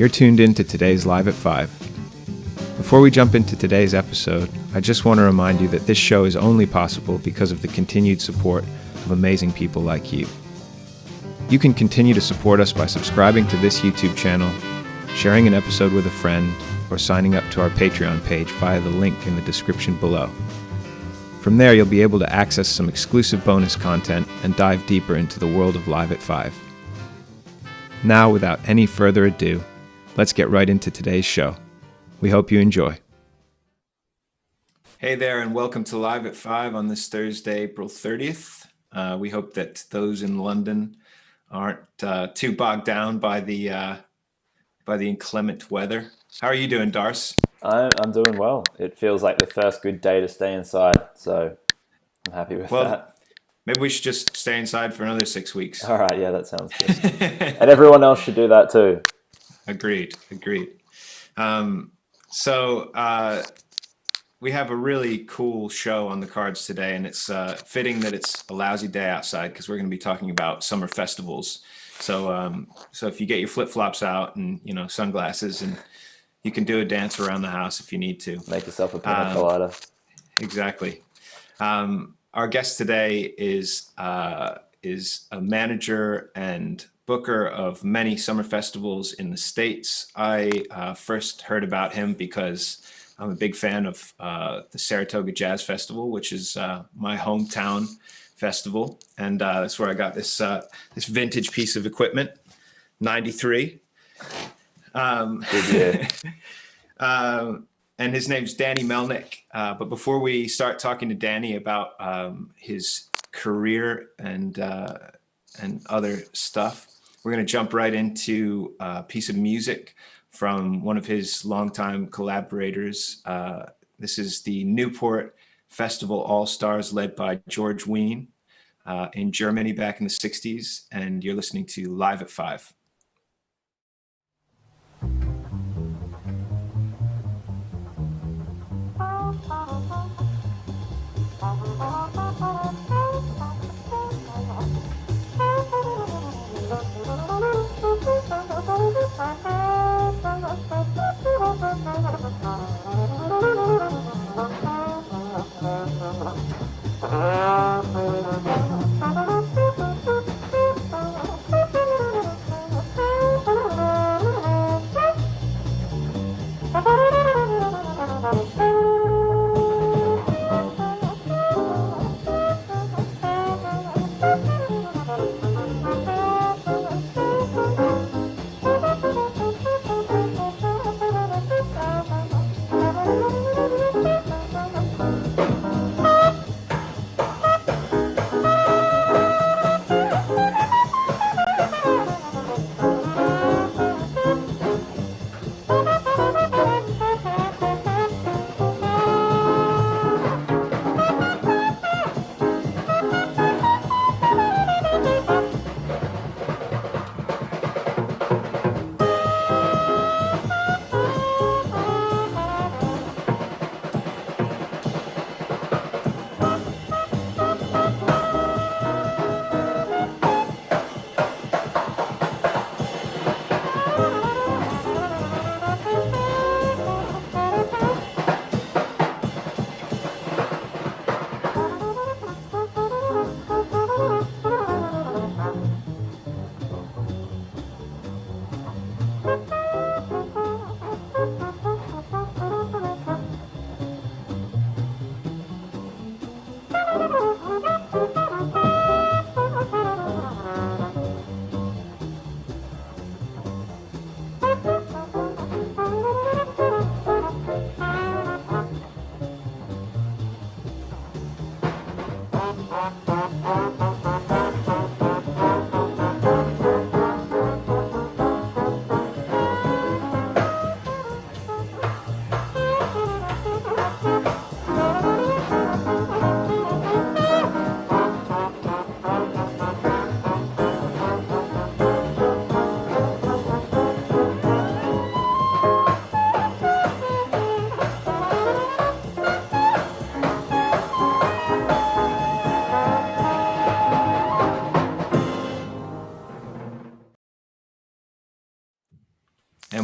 You're tuned in to today's Live at 5. Before we jump into today's episode, I just want to remind you that this show is only possible because of the continued support of amazing people like you. You can continue to support us by subscribing to this YouTube channel, sharing an episode with a friend, or signing up to our Patreon page via the link in the description below. From there, you'll be able to access some exclusive bonus content and dive deeper into the world of Live at 5. Now, without any further ado, let's get right into today's show. We hope you enjoy. Hey there, and welcome to Live at 5 on this Thursday, April 30th. We hope that those in London aren't too bogged down by the inclement weather. How are you doing, Darce? I'm doing well. It feels like the first good day to stay inside, so I'm happy with that. Maybe we should just stay inside for another 6 weeks. All right, yeah, that sounds good. And everyone else should do that too. Agreed. So we have a really cool show on the cards today, and it's fitting that it's a lousy day outside because we're going to be talking about summer festivals. So if you get your flip-flops out and sunglasses, and you can do a dance around the house if you need to. Make yourself a pina colada. Exactly. Our guest today is a manager and booker of many summer festivals in the States. I first heard about him because I'm a big fan of the Saratoga Jazz Festival, which is my hometown festival, and that's where I got this vintage piece of equipment, 93. Good year. And his name's Danny Melnick. But before we start talking to Danny about his career and other stuff, we're going to jump right into a piece of music from one of his longtime collaborators. This is the Newport Festival All-Stars, led by George Wein in Germany back in the 60s. And you're listening to Live at 5.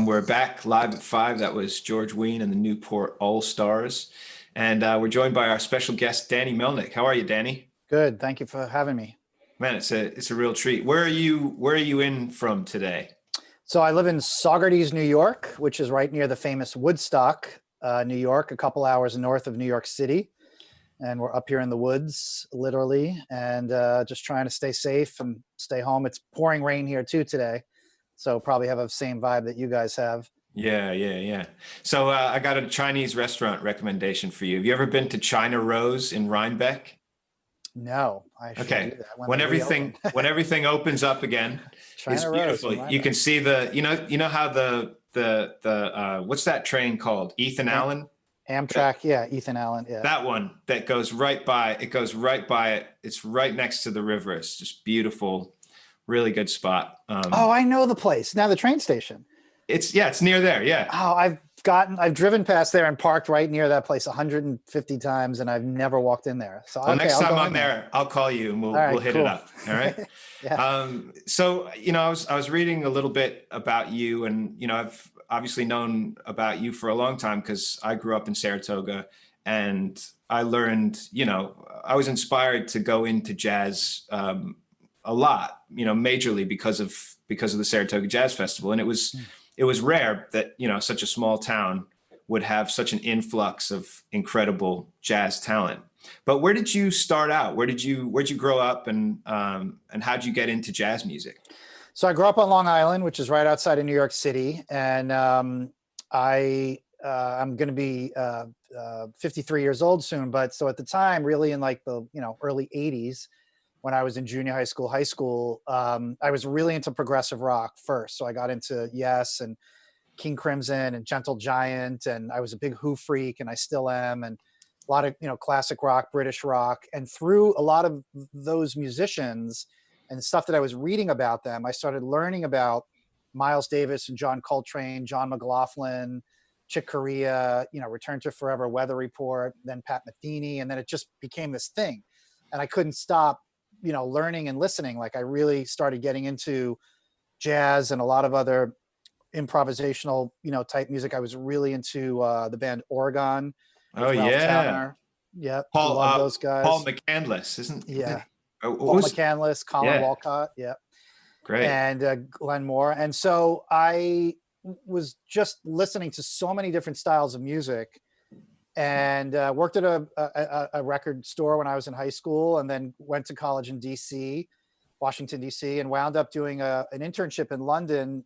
We're back live at 5. That was George Wein and the Newport All Stars. And we're joined by our special guest, Danny Melnick. How are you, Danny? Good. Thank you for having me. Man, it's a real treat. Where are you in from today? So I live in Saugerties, New York, which is right near the famous Woodstock, New York, a couple hours north of New York City. And we're up here in the woods, literally, and just trying to stay safe and stay home. It's pouring rain here too today, so probably have the same vibe that you guys have. Yeah. So I got a Chinese restaurant recommendation for you. Have you ever been to China Rose in Rhinebeck? No, I should do that when everything opens up again, it's beautiful. You can see you know how the what's that train called? Ethan Allen? Amtrak, Ethan Allen, yeah. That one that goes right by it. It's right next to the river. It's just beautiful, really good spot. I know the place. Now the train station. It's near there. Yeah. Oh, I've driven past there and parked right near that place 150 times, and I've never walked in there. So next time I'm there, I'll call you and we'll hit it up. All right. Yeah. So I was reading a little bit about you, and I've obviously known about you for a long time because I grew up in Saratoga, and I learned, I was inspired to go into jazz a lot, majorly because of the Saratoga Jazz Festival, and it was rare that such a small town would have such an influx of incredible jazz talent. But where did you start out? Where'd you grow up, and how'd you get into jazz music? So I grew up on Long Island, which is right outside of New York City, and I'm going to be 53 years old soon. But so at the time, really in like the early 80s, when I was in junior high school, I was really into progressive rock first. So I got into Yes and King Crimson and Gentle Giant, and I was a big Who freak, and I still am, and a lot of classic rock, British rock, and through a lot of those musicians and stuff that I was reading about them, I started learning about Miles Davis and John Coltrane, John McLaughlin, Chick Corea, Return to Forever, Weather Report, then Pat Metheny, and then it just became this thing, and I couldn't stop learning and listening. Like I really started getting into jazz and a lot of other improvisational, type music. I was really into the band Oregon. Oh yeah. Towner. Yeah. Love those guys. Paul McCandless, isn't? Yeah. Paul McCandless, Colin Walcott. Yeah. Great. And Glenn Moore. And so I was just listening to so many different styles of music, and worked at a record store when I was in high school, and then went to college in DC, Washington, DC, and wound up doing an internship in London,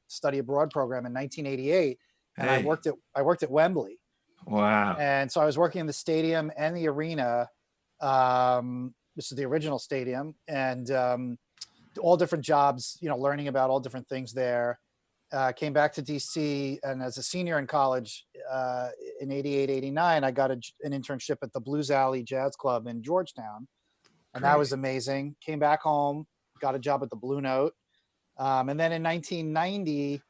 study abroad program in 1988. And I worked at Wembley. Wow. And so I was working in the stadium and the arena. This is the original stadium, and all different jobs, learning about all different things there. Came back to DC, and as a senior in college in 88, 89, I got an internship at the Blues Alley Jazz Club in Georgetown. And that was amazing. Came back home, got a job at the Blue Note. And then in 1990,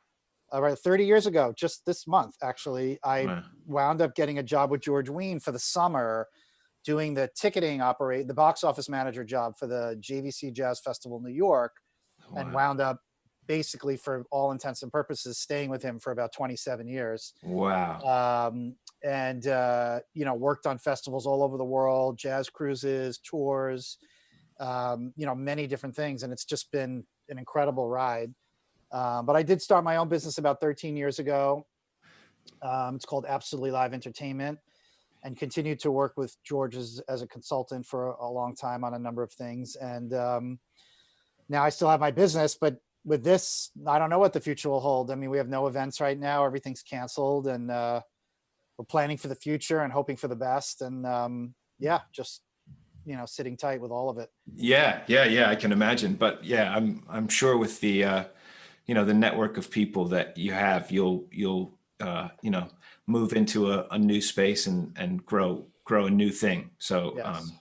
about 30 years ago, just this month, actually, I wound up getting a job with George Wein for the summer, doing the the box office manager job for the JVC Jazz Festival, New York, and wound up basically, for all intents and purposes, staying with him for about 27 years. Wow. And worked on festivals all over the world, jazz cruises, tours, many different things. And it's just been an incredible ride. But I did start my own business about 13 years ago. It's called Absolutely Live Entertainment, and continued to work with George as a consultant for a long time on a number of things. And now I still have my business, but with this, I don't know what the future will hold. I mean, we have no events right now. Everything's canceled, and we're planning for the future and hoping for the best. And just sitting tight with all of it. Yeah. I can imagine. But yeah, I'm sure with the the network of people that you have, you'll move into a new space and grow a new thing. So yes.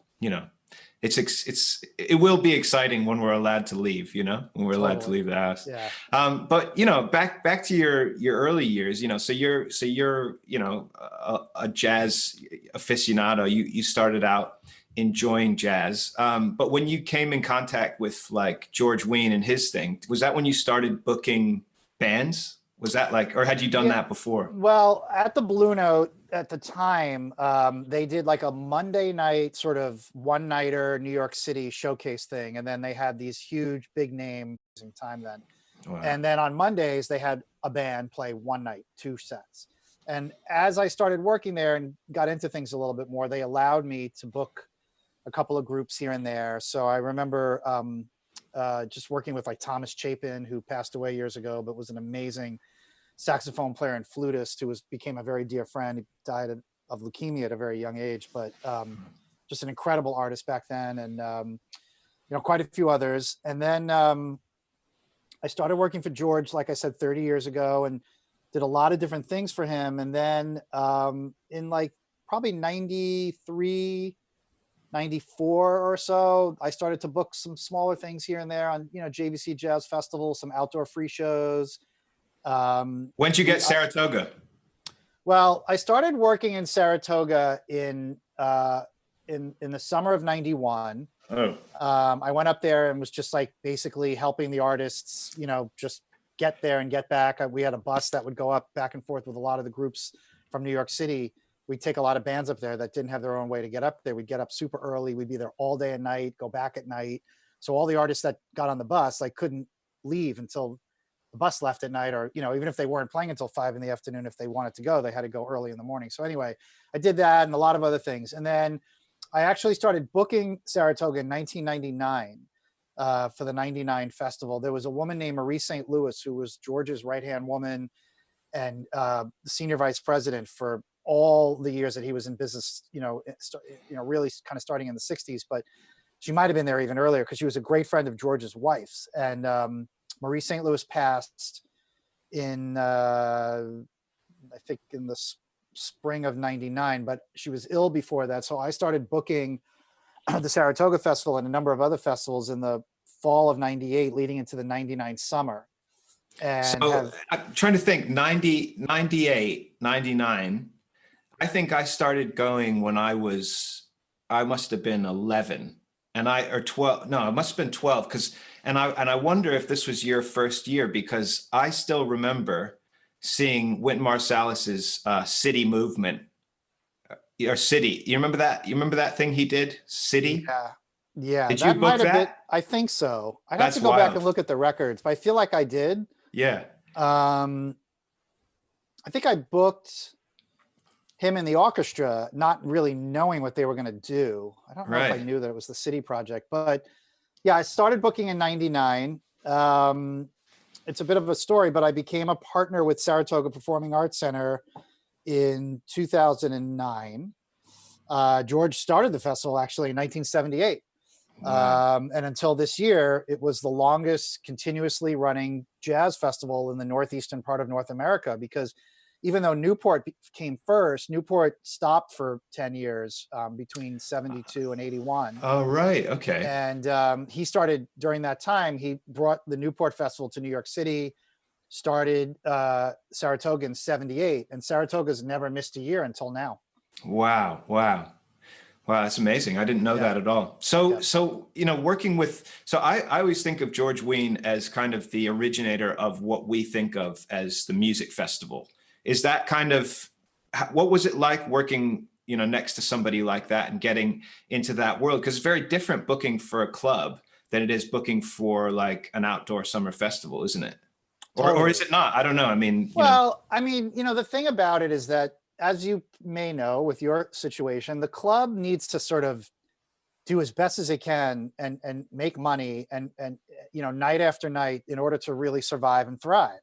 It will be exciting when we're allowed to leave, when we're allowed to leave the house. Yeah. But back to your early years, so you're a jazz aficionado. You started out enjoying jazz. But when you came in contact with like George Wein and his thing, was that when you started booking bands? Was that like, or had you done that before? Well, at the Blue Note at the time, they did like a Monday night sort of one-nighter New York City showcase thing. And then they had these huge big name time then. Wow. And then on Mondays, they had a band play one night, 2 sets. And as I started working there and got into things a little bit more, they allowed me to book a couple of groups here and there. So I remember just working with like Thomas Chapin, who passed away years ago, but was an amazing saxophone player and flutist who became a very dear friend. He died of leukemia at a very young age, but just an incredible artist back then. And, quite a few others. And then I started working for George, like I said, 30 years ago, and did a lot of different things for him. And then in like probably 93, 94 or so, I started to book some smaller things here and there on, JVC Jazz Festival, some outdoor free shows. When'd you get Saratoga? Well, I started working in Saratoga in the summer of 91. Oh. I went up there and was just like basically helping the artists, just get there and get back. We had a bus that would go up back and forth with a lot of the groups from New York City. We'd take a lot of bands up there that didn't have their own way to get up there. We'd get up super early. We'd be there all day and night, go back at night. So all the artists that got on the bus, like couldn't leave until the bus left at night, or, even if they weren't playing until 5 p.m, if they wanted to go, they had to go early in the morning. So anyway, I did that and a lot of other things. And then I actually started booking Saratoga in 1999 for the 99 festival. There was a woman named Marie St. Louis, who was George's right-hand woman and the senior vice president for all the years that he was in business, really kind of starting in the 60s, but she might've been there even earlier because she was a great friend of George's wife's. And Marie St. Louis passed in, I think in the spring of 99, but she was ill before that. So I started booking the Saratoga Festival and a number of other festivals in the fall of 98 leading into the 99 summer. And so I'm trying to think, 90, 98, 99. I think I started going when I must have been 11 or 12. No, it must have been 12. And I wonder if this was your first year, because I still remember seeing Wynton Marsalis's City movement or City. You remember that? You remember that thing he did? City? Yeah. Did you book that? I think so. I'd have to go back and look at the records, but I feel like I did. Yeah. I think I booked him in the orchestra, not really knowing what they were going to do. I don't know if I knew that it was the City project, but yeah, I started booking in 99. It's a bit of a story, but I became a partner with Saratoga Performing Arts Center in 2009. George started the festival actually in 1978. Wow. And until this year, it was the longest continuously running jazz festival in the northeastern part of North America, because even though Newport came first, Newport stopped for 10 years between 72 and 81. Oh, right. Okay. And he started during that time. He brought the Newport Festival to New York City, started Saratoga in 78, and Saratoga's never missed a year until now. Wow. Wow. Wow, that's amazing. I didn't know that at all. So, working with, I always think of George Wein as kind of the originator of what we think of as the music festival. Is that kind of, what was it like working, next to somebody like that and getting into that world? Because it's very different booking for a club than it is booking for like an outdoor summer festival, isn't it? Totally. Or is it not? I don't know. I mean, the thing about it is that, as you may know, with your situation, the club needs to sort of do as best as it can and make money and night after night in order to really survive and thrive.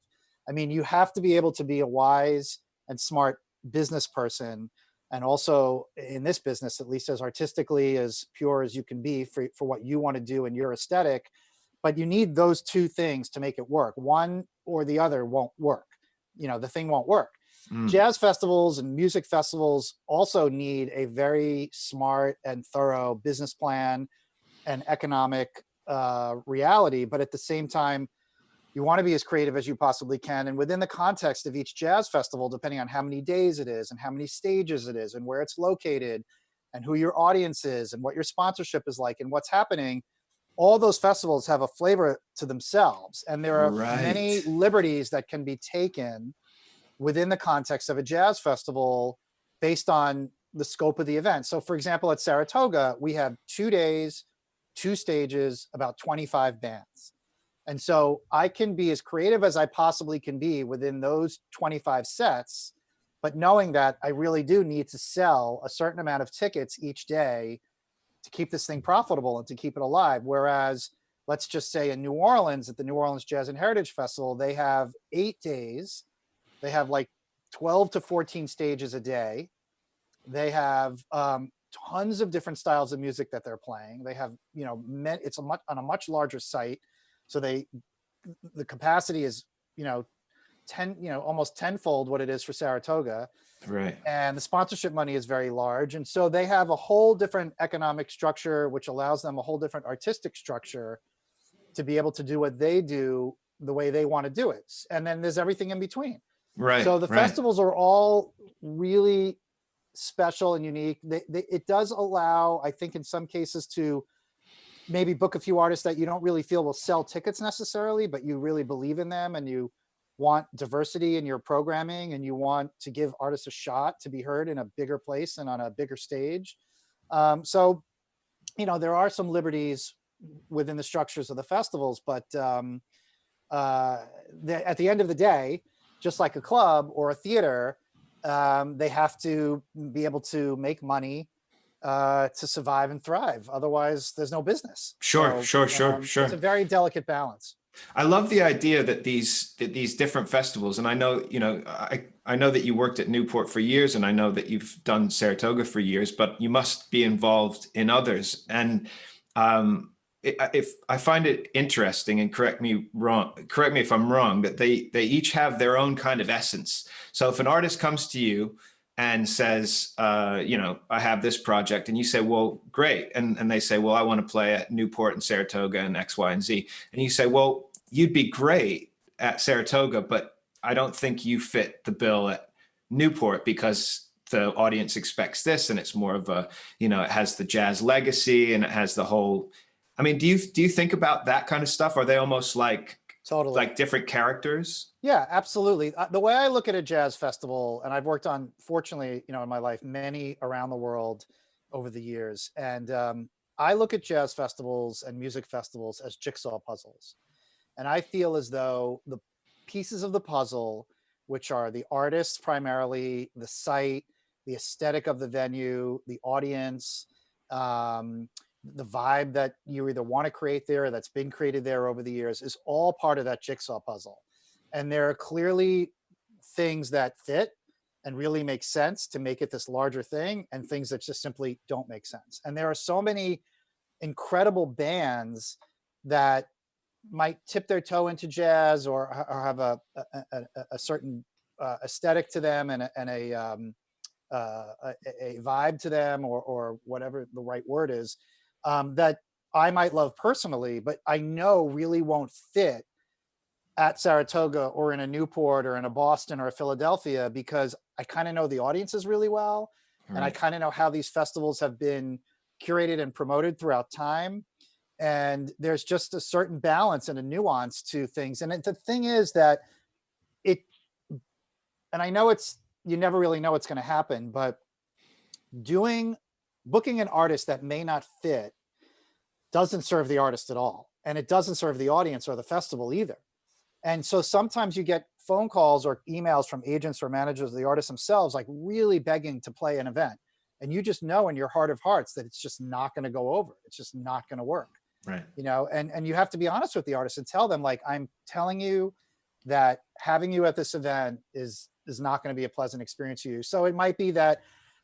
I mean, you have to be able to be a wise and smart business person, and also in this business, at least as artistically as pure as you can be for what you want to do and your aesthetic. But you need those two things to make it work. One or the other won't work. The thing won't work. Jazz festivals and music festivals also need a very smart and thorough business plan and economic reality. But at the same time, you want to be as creative as you possibly can. And within the context of each jazz festival, depending on how many days it is and how many stages it is and where it's located and who your audience is and what your sponsorship is like and what's happening, all those festivals have a flavor to themselves, and there are many Right. liberties that can be taken within the context of a jazz festival based on the scope of the event. So for example, at Saratoga, we have 2 days, 2 stages, about 25 bands. And so I can be as creative as I possibly can be within those 25 sets, but knowing that I really do need to sell a certain amount of tickets each day to keep this thing profitable and to keep it alive. Whereas, let's just say in New Orleans, at the New Orleans Jazz and Heritage Festival, they have 8 days. They have like 12 to 14 stages a day. They have tons of different styles of music that they're playing. They have, it's on a much larger site. So the capacity is, 10, almost tenfold what it is for Saratoga. Right. And the sponsorship money is very large. And so they have a whole different economic structure, which allows them a whole different artistic structure to be able to do what they do the way they want to do it. And then there's everything in between. Right. So the right. festivals are all really special and unique. It does allow, I think in some cases, to maybe book a few artists that you don't really feel will sell tickets necessarily, but you really believe in them and you want diversity in your programming and you want to give artists a shot to be heard in a bigger place and on a bigger stage. So, there are some liberties within the structures of the festivals, but at the end of the day, just like a club or a theater, they have to be able to make money to survive and thrive. Otherwise, there's no business. Sure. It's a very delicate balance. I love the idea that these different festivals, and I know, I know that you worked at Newport for years, and I know that you've done Saratoga for years, but you must be involved in others. And if I find it interesting, and correct me if I'm wrong, that they each have their own kind of essence. So if an artist comes to you and says, I have this project, and you say, well, great. And they say, well, I want to play at Newport and Saratoga and X, Y, and Z. And you say, well, you'd be great at Saratoga, but I don't think you fit the bill at Newport because the audience expects this. And it's more of a, it has the jazz legacy and it has the whole, I mean, do you think about that kind of stuff? Are they almost like totally like different characters? Yeah, absolutely. The way I look at a jazz festival, and I've worked on, fortunately, in my life, many around the world over the years. And I look at jazz festivals and music festivals as jigsaw puzzles. And I feel as though the pieces of the puzzle, which are the artists primarily, the site, the aesthetic of the venue, the audience, the vibe that you either want to create there or that's been created there over the years, is all part of that jigsaw puzzle. And there are clearly things that fit and really make sense to make it this larger thing, and things that just simply don't make sense. And there are so many incredible bands that might tip their toe into jazz or have a certain aesthetic to them and a vibe to them, or whatever the right word is, that I might love personally, but I know really won't fit at Saratoga or in a Newport or in a Boston or a Philadelphia, because I kind of know the audiences really well. Right. And I kind of know how these festivals have been curated and promoted throughout time. And there's just a certain balance and a nuance to things. And the thing is that and I know you never really know what's going to happen, but booking an artist that may not fit doesn't serve the artist at all. And it doesn't serve the audience or the festival either. And so sometimes you get phone calls or emails from agents or managers of the artists themselves, like really begging to play an event. And you just know in your heart of hearts that it's just not going to go over. It's just not going to work. Right. And you have to be honest with the artist and tell them, like, I'm telling you that having you at this event is not going to be a pleasant experience for you. So it might be that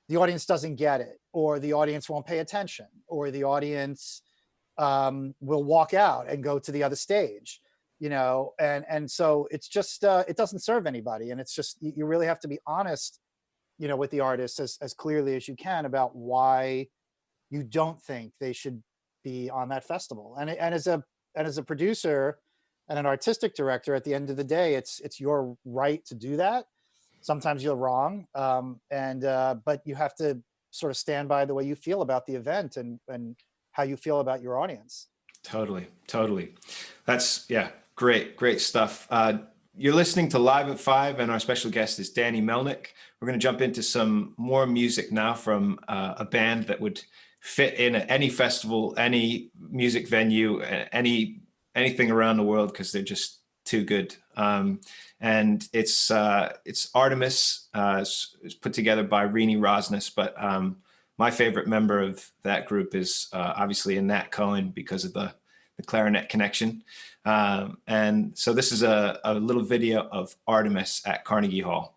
the audience doesn't get it, or the audience won't pay attention, or the audience will walk out and go to the other stage, and so it's just, it doesn't serve anybody. And it's just, you really have to be honest, with the artist as clearly as you can about why you don't think they should be on that festival. And as a producer and an artistic director, at the end of the day, it's your right to do that. Sometimes you're wrong. But you have to sort of stand by the way you feel about the event and how you feel about your audience. Totally. That's, yeah, great stuff. You're listening to Live at 5, and our special guest is Danny Melnick. We're going to jump into some more music now from a band that would fit in at any festival, any music venue, anything around the world, because they're just too good. And it's Artemis. It's put together by Rini Rosnes, but my favorite member of that group is obviously Nat Cohen, because of the clarinet connection. And so this is a little video of Artemis at Carnegie Hall.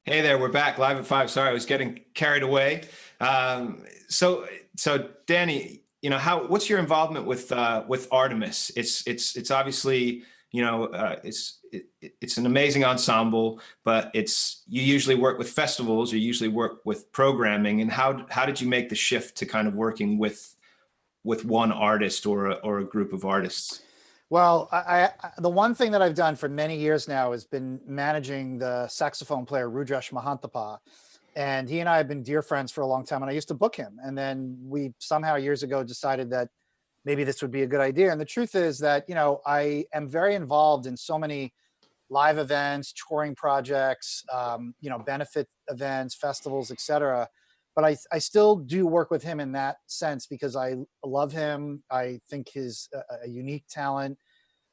Hey there, we're back live at 5. Sorry, I was getting carried away. So Danny, what's your involvement with Artemis? It's obviously, it's an amazing ensemble, but you usually work with festivals, you usually work with programming. And how did you make the shift to kind of working with one artist or a group of artists? Well, the one thing that I've done for many years now has been managing the saxophone player Rudresh Mahanthappa, and he and I have been dear friends for a long time. And I used to book him, and then we somehow years ago decided that maybe this would be a good idea. And the truth is that I am very involved in so many live events, touring projects, benefit events, festivals, etc. But I still do work with him in that sense because I love him. I think he's a unique talent,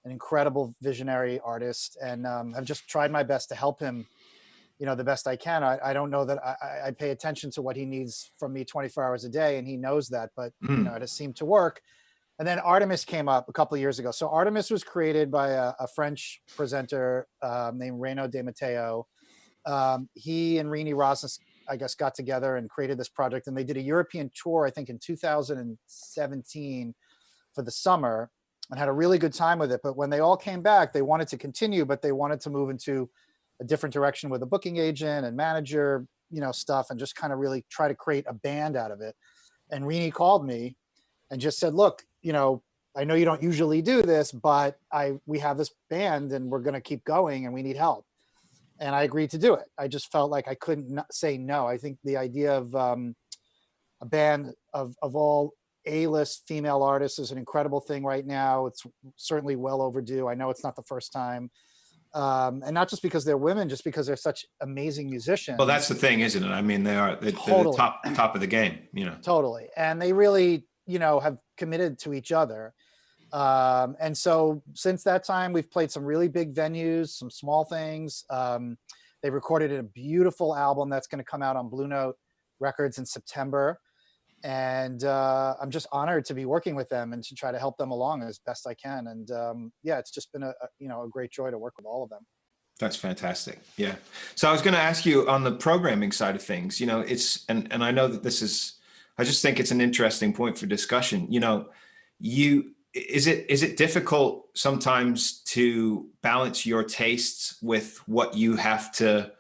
an incredible visionary artist, and I've just tried my best to help him, the best I can. I don't know that I pay attention to what he needs from me 24 hours a day, and he knows that, but it has seemed to work. And then Artemis came up a couple of years ago. So Artemis was created by a French presenter named Renaud de Matteo. he and Rini Rosnes, I guess, got together and created this project, and they did a European tour, I think in 2017 for the summer, and had a really good time with it. But when they all came back, they wanted to continue, but they wanted to move into a different direction with a booking agent and manager, stuff, and just kind of really try to create a band out of it. And Rini called me and just said, look, I know you don't usually do this, but we have this band and we're going to keep going and we need help. And I agreed to do it. I just felt like I couldn't say no. I think the idea of a band of all A-list female artists is an incredible thing right now. It's certainly well overdue. I know it's not the first time. And not just because they're women, just because they're such amazing musicians. Well, that's the thing, isn't it? I mean, they're Totally. the top of the game, Totally. And they really, have committed to each other. And so since that time, we've played some really big venues, some small things. They recorded a beautiful album that's going to come out on Blue Note Records in September. And I'm just honored to be working with them and to try to help them along as best I can. And it's just been a great joy to work with all of them. That's fantastic. Yeah. So I was going to ask you on the programming side of things, it's, and I know that I just think it's an interesting point for discussion. Is it difficult sometimes to balance your tastes with what you have to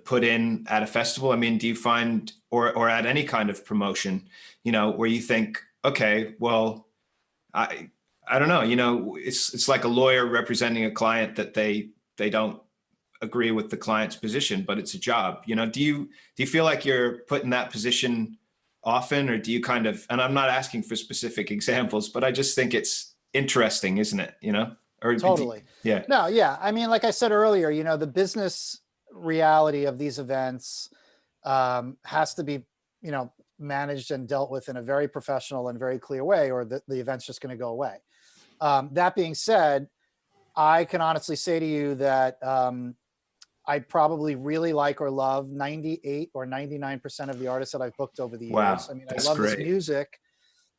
put in at a festival? I mean, do you find, or at any kind of promotion, where you think, okay, well, I don't know, it's like a lawyer representing a client that they don't agree with the client's position, but it's a job. Do you feel like you're put in that position often, or do you kind of, and I'm not asking for specific examples, but I just think it's interesting, isn't it? Or totally. Yeah. No, yeah. I mean, like I said earlier, the business reality of these events has to be, managed and dealt with in a very professional and very clear way, or the event's just going to go away. That being said, I can honestly say to you that I probably really like or love 98 or 99% of the artists that I've booked over the years. Wow, I mean, that's I love great. this music,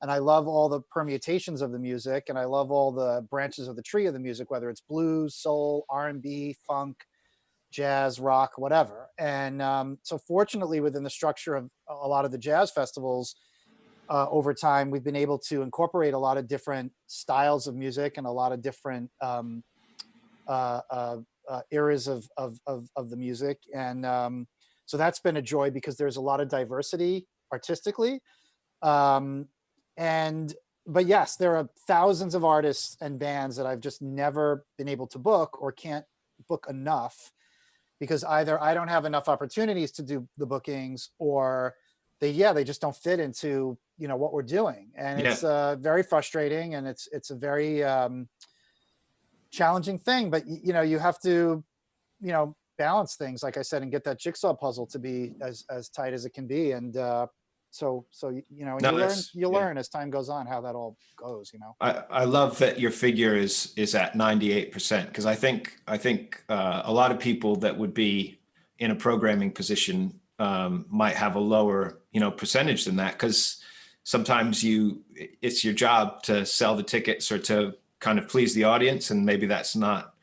and I love all the permutations of the music, and I love all the branches of the tree of the music, whether it's blues, soul, R&B, funk, jazz, rock, whatever. And so fortunately, within the structure of a lot of the jazz festivals, over time, we've been able to incorporate a lot of different styles of music and a lot of different eras of the music. And so that's been a joy because there's a lot of diversity artistically. But yes, there are thousands of artists and bands that I've just never been able to book or can't book enough, because either I don't have enough opportunities to do the bookings, or they just don't fit into, what we're doing. And it's very frustrating, and it's a very challenging thing, but you have to, balance things, like I said, and get that jigsaw puzzle to be as tight as it can be. And so you learn as time goes on how that all goes. I love that your figure is at 98%, because I think a lot of people that would be in a programming position might have a lower percentage than that, because sometimes it's your job to sell the tickets or to kind of please the audience, and maybe that's not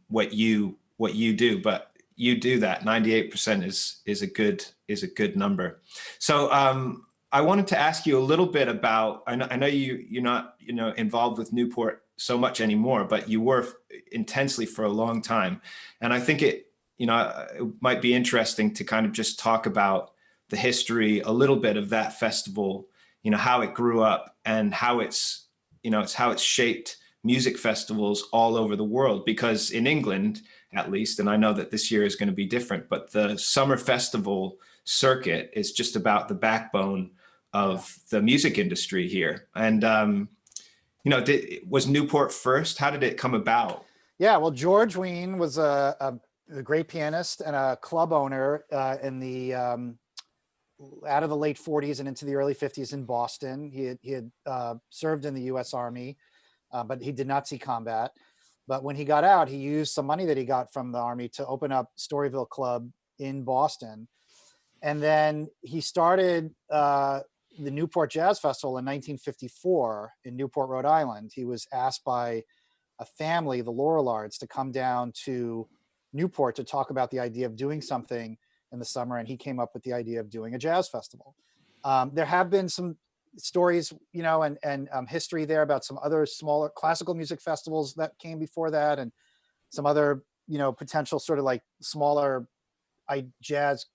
what you do, but you do that. 98% is a good number. So I wanted to ask you a little bit about, I know you're not involved with Newport so much anymore, but you were intensely for a long time, and I think it might be interesting to kind of just talk about the history a little bit of that festival, how it grew up and how it's shaped music festivals all over the world. Because in England, at least, and I know that this year is going to be different, but the summer festival circuit is just about the backbone of the music industry here. And, was Newport first? How did it come about? Yeah, well, George Wein was a great pianist and a club owner in the out of the late 40s and into the early 50s in Boston. He had served in the U.S. Army, but he did not see combat. But when he got out, he used some money that he got from the Army to open up Storyville Club in Boston. And then he started the Newport Jazz Festival in 1954 in Newport, Rhode Island. He was asked by a family, the Laurillards, to come down to Newport to talk about the idea of doing something in the summer, and he came up with the idea of doing a jazz festival. There have been some stories, and history there about some other smaller classical music festivals that came before that, and some other, potential sort of like smaller jazz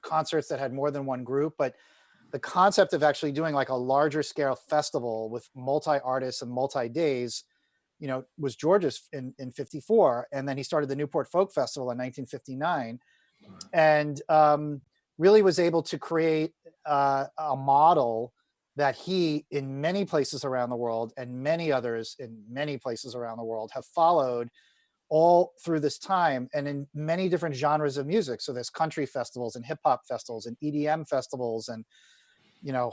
concerts that had more than one group. But the concept of actually doing like a larger scale festival with multi-artists and multi-days, was George's in 54. And then he started the Newport Folk Festival in 1959, and really was able to create a model that he, in many places around the world, and many others in many places around the world, have followed all through this time, and in many different genres of music. So there's country festivals and hip hop festivals and EDM festivals and,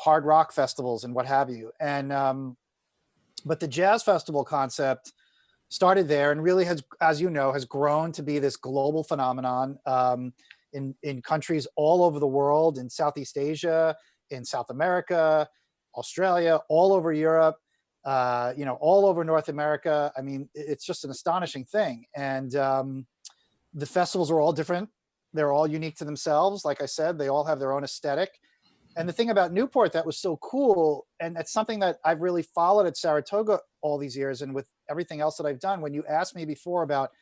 hard rock festivals and what have you. And, but the jazz festival concept started there, and really has, as has grown to be this global phenomenon, in countries all over the world, in Southeast Asia, in South America, Australia, all over Europe, all over North America. I mean, it's just an astonishing thing. And the festivals are all different. They're all unique to themselves. Like I said, they all have their own aesthetic. And the thing about Newport that was so cool, and it's something that I've really followed at Saratoga all these years, and with everything else that I've done, when you asked me before about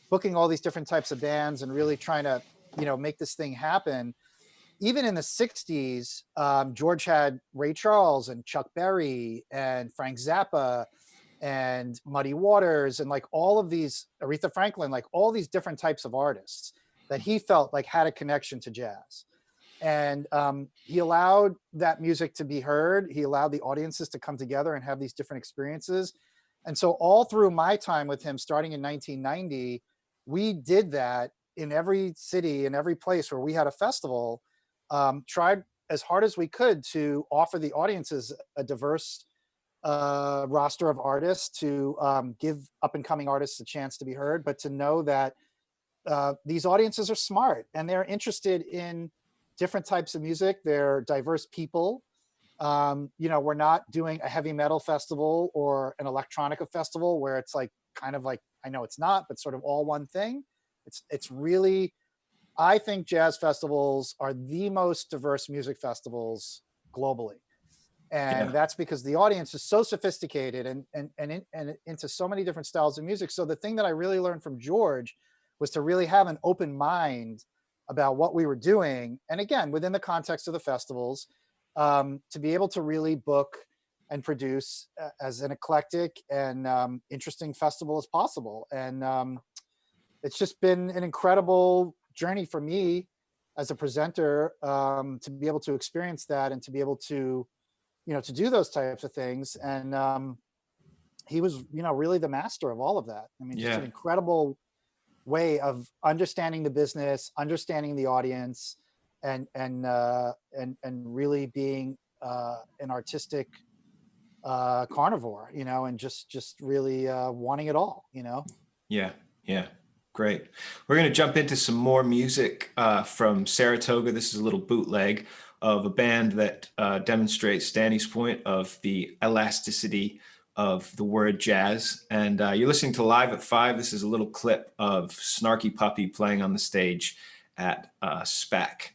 booking all these different types of bands and really trying to, make this thing happen, even in the 60s, George had Ray Charles and Chuck Berry and Frank Zappa and Muddy Waters, and like all of these, Aretha Franklin, like all these different types of artists that he felt like had a connection to jazz. And he allowed that music to be heard. He allowed the audiences to come together and have these different experiences. And so all through my time with him, starting in 1990, we did that in every city, in every place where we had a festival, tried as hard as we could to offer the audiences a diverse roster of artists, to give up and coming artists a chance to be heard, but to know that these audiences are smart and they're interested in different types of music. They're diverse people. We're not doing a heavy metal festival or an electronica festival where it's like kind of like, I know it's not, but sort of all one thing. It's really, I think jazz festivals are the most diverse music festivals globally. And that's because the audience is so sophisticated and into so many different styles of music. So the thing that I really learned from George was to really have an open mind about what we were doing. And again, within the context of the festivals, to be able to really book and produce as an eclectic and interesting festival as possible. And it's just been an incredible journey for me as a presenter, to be able to experience that and to be able to, to do those types of things. And he was, really the master of all of that. I mean, just an incredible way of understanding the business, understanding the audience, and really being an artistic carnivore, and just really wanting it all, Yeah. Great. We're going to jump into some more music from Saratoga. This is a little bootleg of a band that demonstrates Danny's point of the elasticity of the word jazz. And you're listening to Live at 5. This is a little clip of Snarky Puppy playing on the stage at SPAC.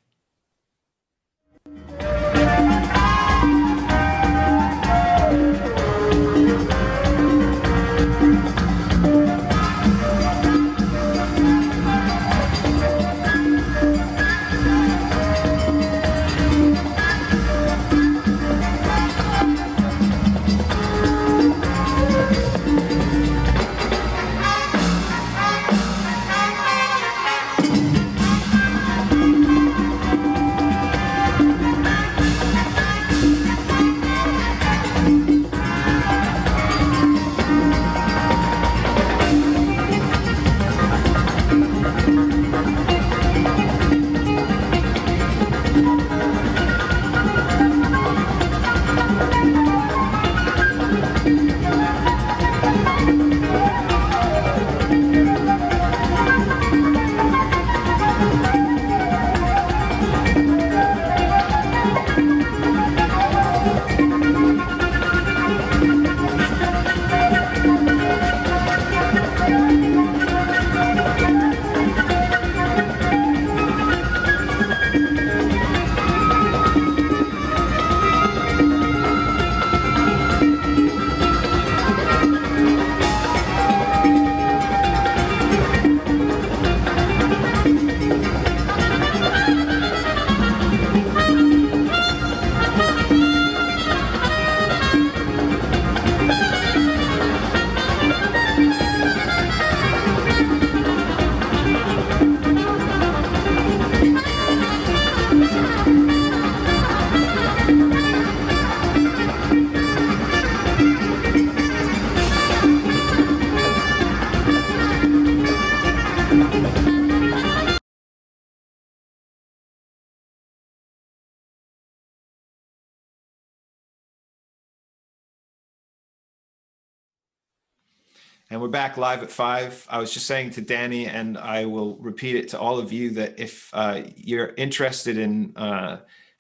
And we're back live at 5. I was just saying to Danny, and I will repeat it to all of you, that if you're interested in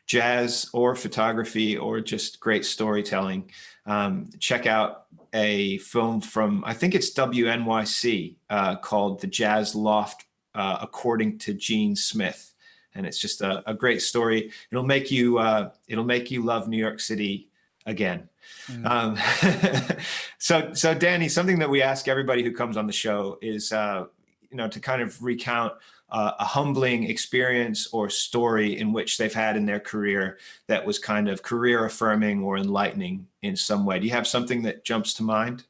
jazz or photography or just great storytelling, check out a film from, I think it's WNYC, called The Jazz Loft According to Gene Smith. And it's just a great story. It'll make you love New York City again. So Danny, something that we ask everybody who comes on the show is, to kind of recount a humbling experience or story in which they've had in their career that was kind of career affirming or enlightening in some way. Do you have something that jumps to mind?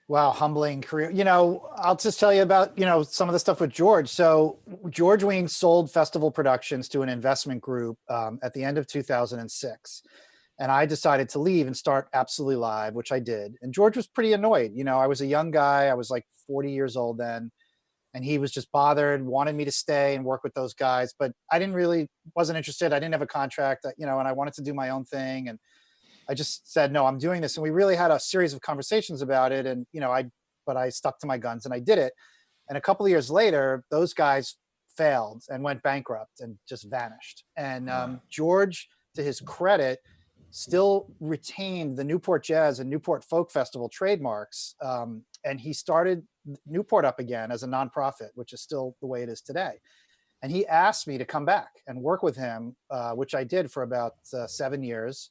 Wow, humbling career. I'll just tell you about, some of the stuff with George. So George Wein sold Festival Productions to an investment group at the end of 2006. And I decided to leave and start Absolutely Live, which I did. And George was pretty annoyed. I was a young guy. I was like 40 years old then. And he was just bothered, wanted me to stay and work with those guys. But I wasn't interested. I didn't have a contract, and I wanted to do my own thing. And I just said, no, I'm doing this. And we really had a series of conversations about it. And, but I stuck to my guns and I did it. And a couple of years later, those guys failed and went bankrupt and just vanished. And George, to his credit, still retained the Newport Jazz and Newport Folk Festival trademarks. And he started Newport up again as a nonprofit, which is still the way it is today. And he asked me to come back and work with him, which I did for about 7 years.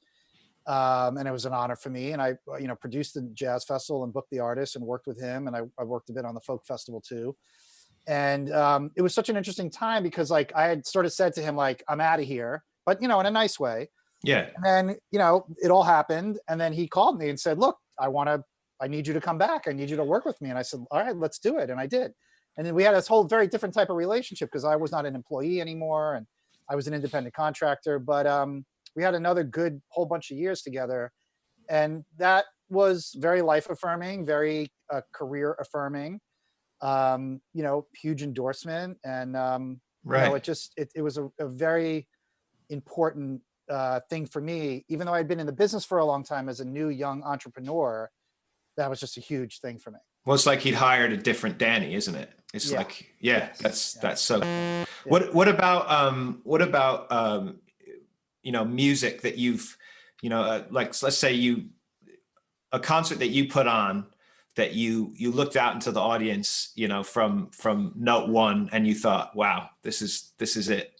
And it was an honor for me. And I, produced the Jazz Festival and booked the artists and worked with him. And I worked a bit on the Folk Festival too. And it was such an interesting time because I had sort of said to him, I'm out of here, but, in a nice way. Yeah. And then, it all happened. And then he called me and said, look, I need you to come back. I need you to work with me. And I said, all right, let's do it. And I did. And then we had this whole very different type of relationship because I was not an employee anymore and I was an independent contractor. But we had another good whole bunch of years together. And that was very life affirming, very career affirming, huge endorsement. And, right. It was a very important thing for me, even though I'd been in the business for a long time as a new young entrepreneur. That was just a huge thing for me. Well, it's like he'd hired a different Danny, isn't it? It's like, yes. That's so. Yeah. What about music that you've, let's say a concert that you put on that you looked out into the audience, from note one and you thought, wow, this is it.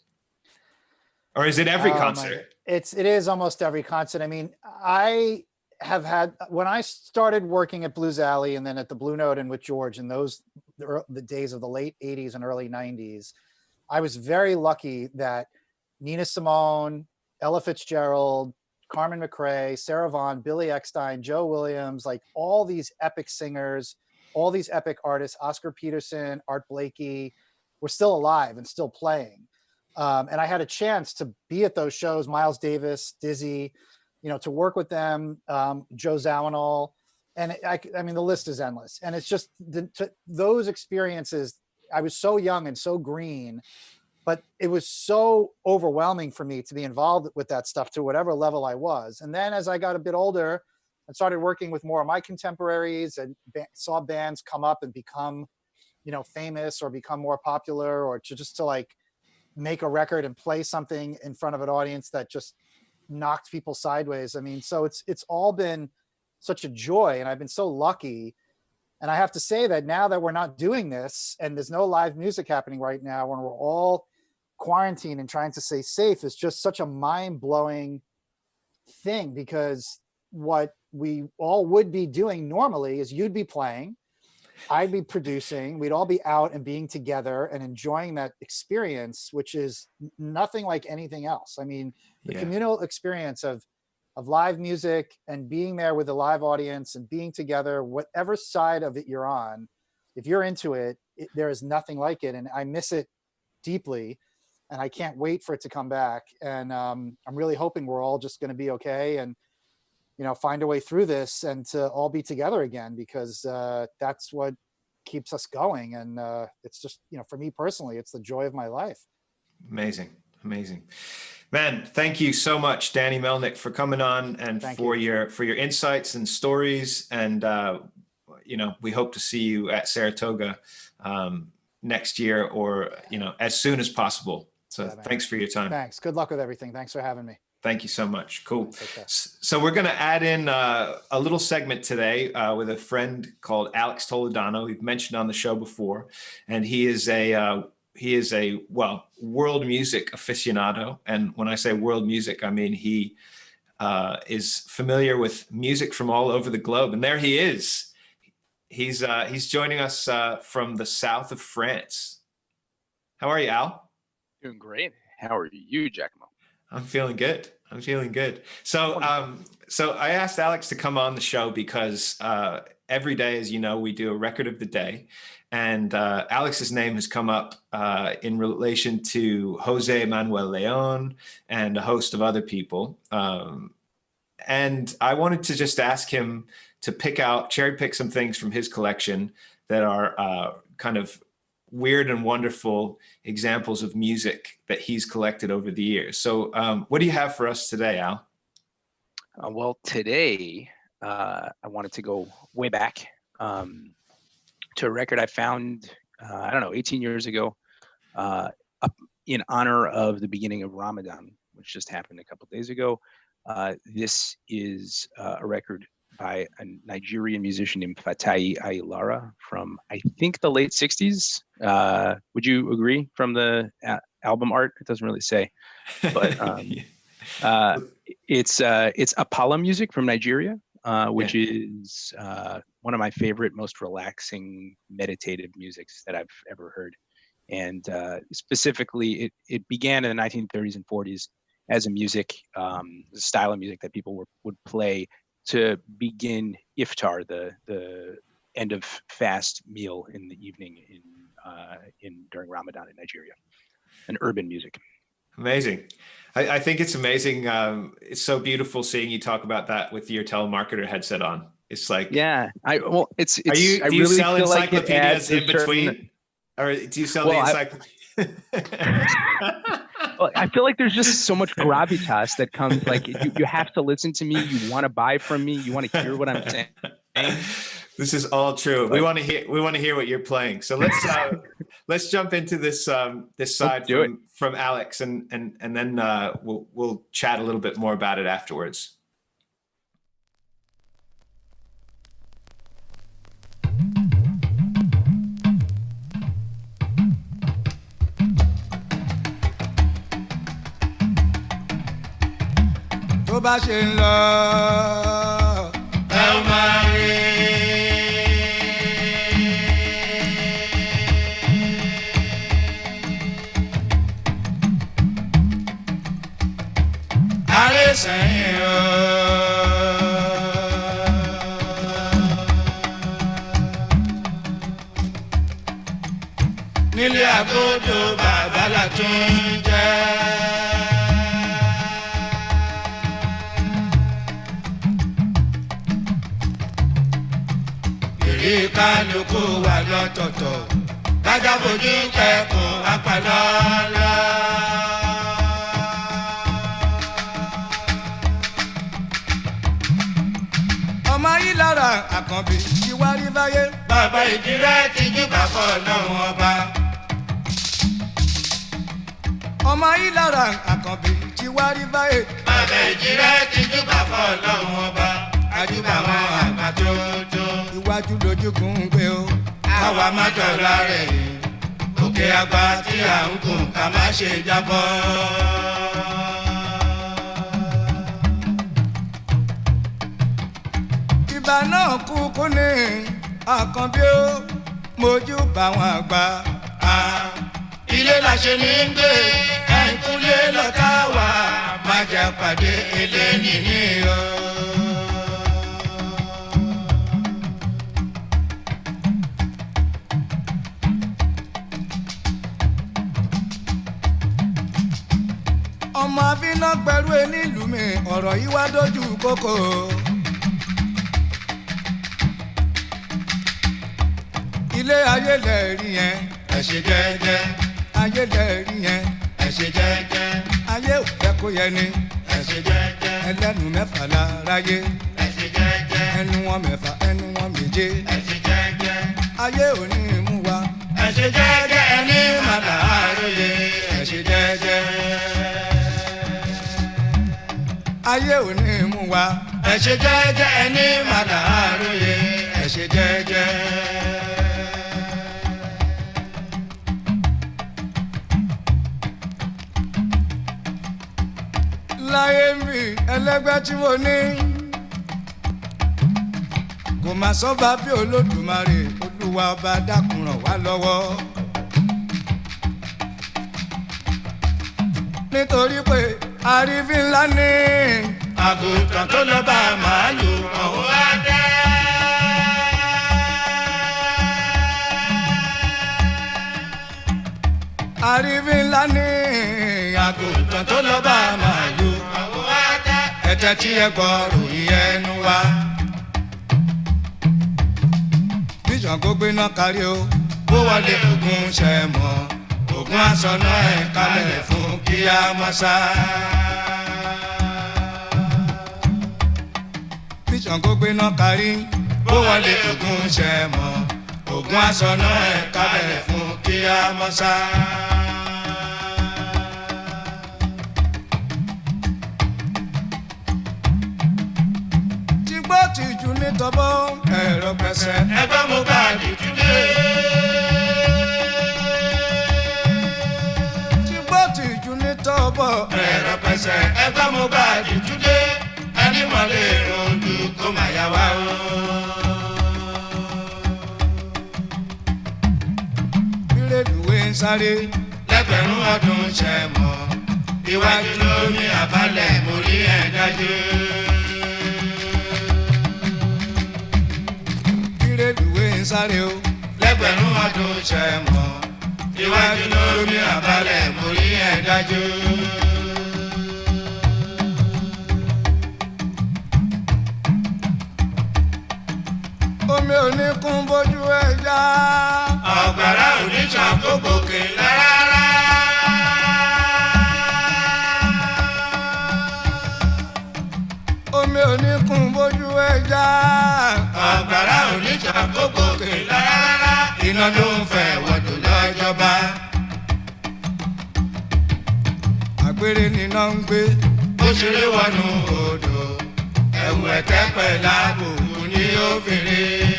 Or is it every concert? It is almost every concert. I mean, I have had, when I started working at Blues Alley and then at the Blue Note and with George in the days of the late 80s and early 90s, I was very lucky that Nina Simone, Ella Fitzgerald, Carmen McRae, Sarah Vaughan, Billy Eckstine, Joe Williams, all these epic singers, all these epic artists, Oscar Peterson, Art Blakey, were still alive and still playing. And I had a chance to be at those shows, Miles Davis, Dizzy, to work with them, Joe Zawinul. And I mean, the list is endless. And it's just those experiences, I was so young and so green, but it was so overwhelming for me to be involved with that stuff to whatever level I was. And then as I got a bit older and started working with more of my contemporaries and saw bands come up and become, famous or become more popular, or to make a record and play something in front of an audience that just knocked people sideways. I mean, so it's all been such a joy, and I've been so lucky. And I have to say that now that we're not doing this and there's no live music happening right now, when we're all quarantined and trying to stay safe, is just such a mind-blowing thing, because what we all would be doing normally is you'd be playing, I'd be producing, we'd all be out and being together and enjoying that experience, which is nothing like anything else. I mean, the communal experience of live music and being there with a live audience and being together, whatever side of it you're on, if you're into it, there is nothing like it. And I miss it deeply, and I can't wait for it to come back. And I'm really hoping we're all just going to be okay and, find a way through this and to all be together again, because that's what keeps us going. And it's just, for me personally, it's the joy of my life. Amazing. Man, thank you so much, Danny Melnick, for coming on and for your insights and stories. And we hope to see you at Saratoga next year, or as soon as possible. So thanks for your time. Thanks. Good luck with everything. Thanks for having me. Thank you so much. Cool. So we're going to add in a little segment today with a friend called Alex Toledano. We've mentioned on the show before, and he is a world music aficionado. And when I say world music, I mean he is familiar with music from all over the globe. And there he is. He's joining us from the south of France. How are you, Al? Doing great. How are you, Giacomo? I'm feeling good. So I asked Alex to come on the show because every day, as you know, we do a record of the day. And Alex's name has come up in relation to Jose Manuel Leon and a host of other people. And I wanted to just ask him to cherry pick some things from his collection that are kind of weird and wonderful examples of music that he's collected over the years. So what do you have for us today, Al? Well, today I wanted to go way back to a record I found, 18 years ago, in honor of the beginning of Ramadan, which just happened a couple of days ago. This is a record by a Nigerian musician named Fatai Ailara from, I think, the late 60s. Would you agree from the album art? It doesn't really say, but it's Apala music from Nigeria, which is one of my favorite, most relaxing, meditative musics that I've ever heard. And specifically, it began in the 1930s and 40s as a style of music that people would play to begin iftar, the end of fast meal in the evening during Ramadan in Nigeria, and urban music. Amazing. I think it's amazing. It's so beautiful seeing you talk about that with your telemarketer headset on. It's like, yeah. Do you sell encyclopedias in between, or do you sell the encyclopedia? Well, I feel like there's just so much gravitas that comes. Like you have to listen to me. You want to buy from me. You want to hear what I'm saying. This is all true. We want to hear what you're playing. So let's jump into this side from Alex, and then we'll chat a little bit more about it afterwards. tó bá ṣe ń lọ ẹ ó máa rí. Àrẹ sẹ́yìn o. Nílé àgọ́dọ̀ bàbá la tún jẹ́. Kálukú wà lọ́tọ̀ọ̀tọ̀ kájà fojú kẹ́kọ̀ọ́ apalọ́lọ́. ọmọ yìí lára àkànbí ti wá rí báyé. bàbá ìdírẹ́ ti júbà fọ́ lọ́wọ́ ọba. ọmọ yìí lára àkànbí ti wá rí báyé. bàbá ìdírẹ́ ti júbà fọ́ lọ́wọ́ ọba. àjùbà wọn àgbà tó tó. iwájú lójúkùn ń gbé o. àwa má dọ̀la rẹ̀. òkè àgbà tí à ń gùn ká má ṣe jábọ́. ìbà náà kú kú ní àkànbí ó mojú bá wọn àgbà. ilé la ṣe ní gbé ẹ̀ńkúlé lọ́tà wà má jà pàdé eléyìí ní o. ọmọ abiná gbẹrú nílùú mi ọ̀rọ̀ yìí wá dójú kókó. ilé ayé lẹ rí yẹn ẹ ṣe jẹ́jẹ́. ayé lẹ rí yẹn ẹ ṣe jẹ́jẹ́. ayé ò fẹ́ kó yẹ ni ẹ ṣe jẹ́jẹ́. ẹlẹ́nu mẹ́fà láráyé ẹ ṣe jẹ́jẹ́. ẹnu wọn mẹ́fà ẹnu wọn méje ẹ ṣe jẹ́jẹ́. ayé ò ní mú wa. Ẹ ṣe jẹ́jẹ́ ẹni màlá àròyé. Ẹ ṣe jẹ́jẹ́. Ayé ò ní mú wa. Ẹ ṣe jẹ́jẹ́ ẹni màlá àròyé. Ẹ ṣe jẹ́jẹ́. Láyé mi ẹlẹ́gbẹ́ tí mo ní kò má sọ́ba bí Olódùmarè Olúwa ọba dákun ràn wá lọ́wọ́. Nítorí pé àrífín ńlá ní àgùntàn tó lọ bá màálù ọ̀hún wá dé. Àrífín ńlá ní àgùntàn tó lọ bá màálù ọ̀hún wá dé. Ẹ̀tẹ̀ tí ẹ gbọ́ ròyìn ẹnu wa. Ṣàngó gbéná kárí o bó wọlé Ògún ṣe mọ́ Ògún aṣọ́nà ẹ̀ kalẹ̀ fún kíá mọ́sá. Bí Ṣàngó gbéná kárí bó wọlé Ògún ṣe mọ́ Ògún aṣọ́nà ẹ̀ kalẹ̀ fún kíá mọ́sá. Tìjú ní tọ́bọ̀ ẹ̀rọ pẹ̀sẹ̀ ẹgbẹ́ mo bá dìjúlé. Tìjú ní tọ́bọ̀ ẹ̀rọ pẹ̀sẹ̀ ẹgbẹ́ mo bá dìjúlé. Ẹni mọ̀lẹ́ olú kó má yá wá o. Bírèdùwé ń sáré lẹ́gbẹ̀rún ọdún ṣẹ mọ́. Iwájú lómi àbálẹ̀ mo rí ẹ̀ dájú. Bírèdùwé ń sáré o lẹ́gbẹ̀rún ọdún ṣẹ mọ́. Iwájú lómi àbálẹ̀ mo rí ẹ̀ dájú. Omi ò ní kún bójú ẹja. Ọ̀gbàrá ò ní ṣàn kó gòkè rárá. Omi ò ní kún bójú ẹja. Ọ̀gbàrá ò ní ṣàn kó gòkè rárá. Iná ló ń fẹ́ wọ́dù lọ́jọ́ba. Àgbèrè níná ń gbé. Ó ṣeré wọnú odò. Ẹ̀wù ẹ̀tẹ́ pẹ̀lú àbòkù ní obìnrin.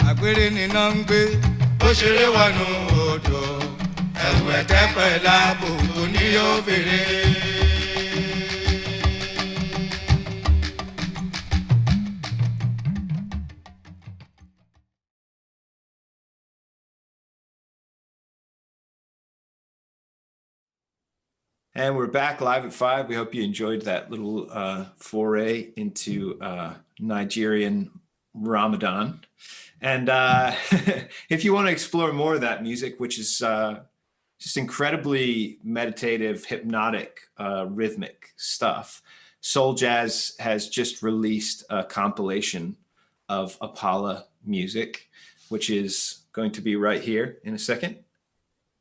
Àgbèrè níná ń gbé. Ó ṣeré wọnú odò. Ẹ̀wù ẹ̀tẹ́ pẹ̀lú àbòkù ní obìnrin. And we're back live at 5. We hope you enjoyed that little foray into Nigerian Ramadan. And if you want to explore more of that music, which is just incredibly meditative, hypnotic, rhythmic stuff, Soul Jazz has just released a compilation of Apala music, which is going to be right here in a second.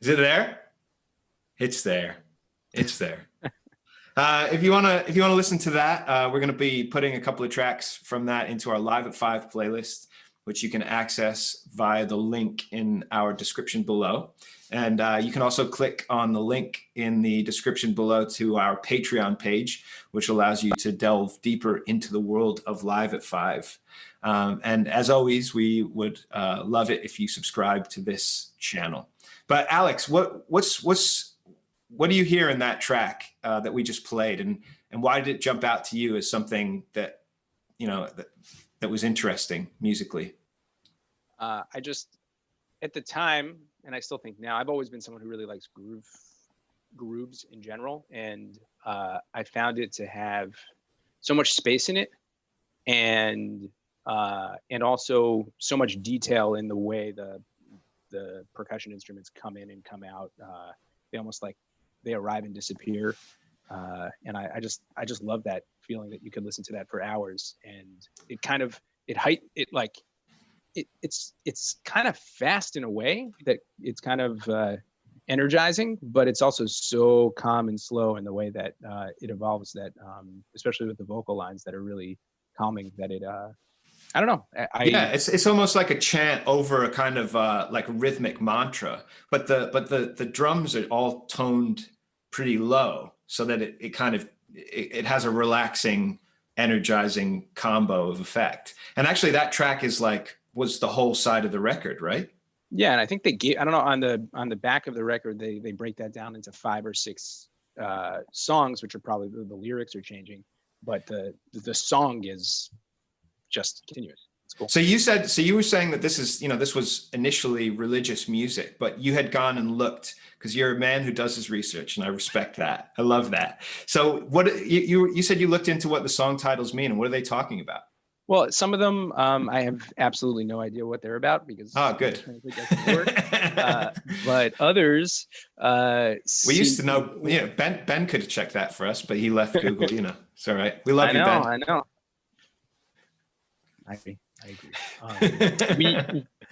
Is it there? It's there. It's there. If you want to listen to that, we're going to be putting a couple of tracks from that into our Live at 5 playlist, which you can access via the link in our description below. And you can also click on the link in the description below to our Patreon page, which allows you to delve deeper into the world of Live at 5. And as always, we would love it if you subscribe to this channel. But Alex, what do you hear in that track that we just played, and why did it jump out to you as something that that was interesting musically? I just, at the time, and I still think now, I've always been someone who really likes grooves in general, and I found it to have so much space in it, and also so much detail in the way the percussion instruments come in and come out. They almost like they arrive and disappear, and I just love that feeling that you could listen to that for hours, and it's kind of fast in a way that it's kind of energizing, but it's also so calm and slow in the way that it evolves, that especially with the vocal lines that are really calming, that I don't know. Yeah, it's almost like a chant over a kind of like a rhythmic mantra, but the drums are all toned pretty low, so that it kind of it has a relaxing, energizing combo of effect. And actually, that track was the whole side of the record, right? Yeah, and I think I don't know, on the back of the record they break that down into 5 or 6 songs, which are probably the lyrics are changing, but the song is just continuous. It's cool. So you were saying that this was initially religious music, but you had gone and looked, because you're a man who does his research, and I respect that. I love that. So what you said, you looked into what the song titles mean, and what are they talking about? Well, some of them I have absolutely no idea what they're about, because good. But others we used to know. Ben could have checked that for us, but he left Google. It's all right. We love you, Ben. I know. I agree.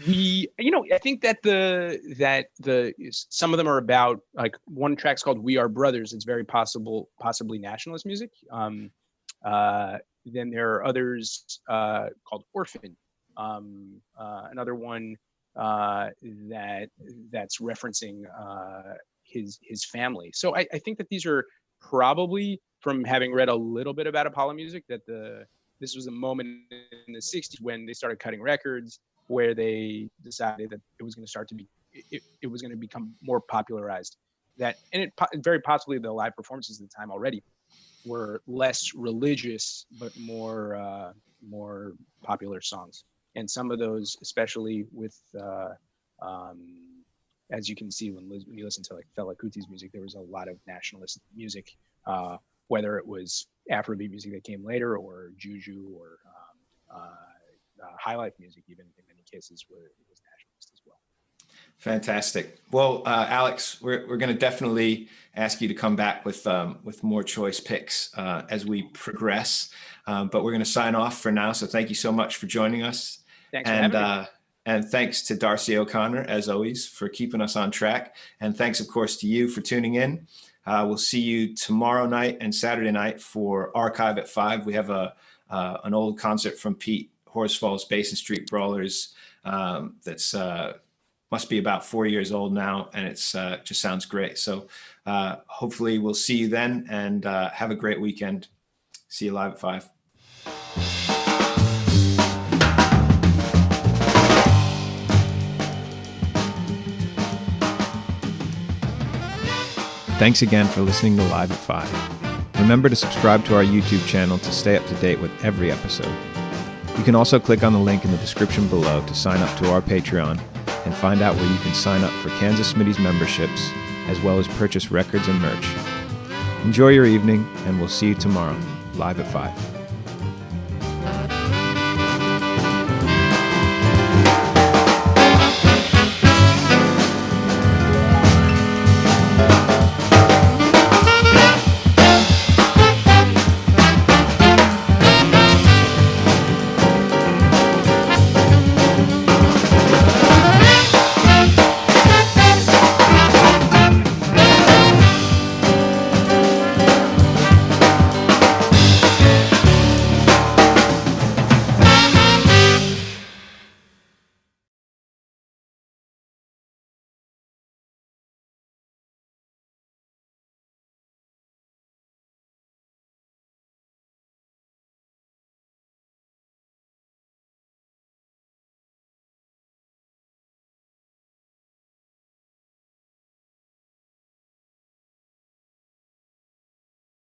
We I think that some of them are about, like, one track's called "We Are Brothers." It's very possibly nationalist music. Then there are others called "Orphan," another one that's referencing his family. So I think that these are probably, from having read a little bit about Apollo music, that this was a moment in the 60s when they started cutting records, where they decided that it was going to start to be, it was going to become more popularized. Very possibly the live performances at the time already were less religious, but more popular songs. And some of those, especially with, as you can see when you listen to, like, Fela Kuti's music, there was a lot of nationalist music, whether it was Afrobeat music that came later, or Juju, or high life music, even in many cases, where it was nationalist as well. Fantastic. Well, Alex, we're going to definitely ask you to come back with more choice picks as we progress. But we're going to sign off for now. So thank you so much for joining us. Thanks for having me. And thanks to Darcy O'Connor, as always, for keeping us on track. And thanks, of course, to you for tuning in. We'll see you tomorrow night and Saturday night for Archive at 5. We have an old concert from Pete Horsfall's Basin Street Brawlers that's must be about 4 years old now, and it's just sounds great. So hopefully we'll see you then, and have a great weekend. See you live at 5. Thanks again for listening to Live at 5. Remember to subscribe to our YouTube channel to stay up to date with every episode. You can also click on the link in the description below to sign up to our Patreon and find out where you can sign up for Kansas Smitty's memberships, as well as purchase records and merch. Enjoy your evening, and we'll see you tomorrow, Live at 5.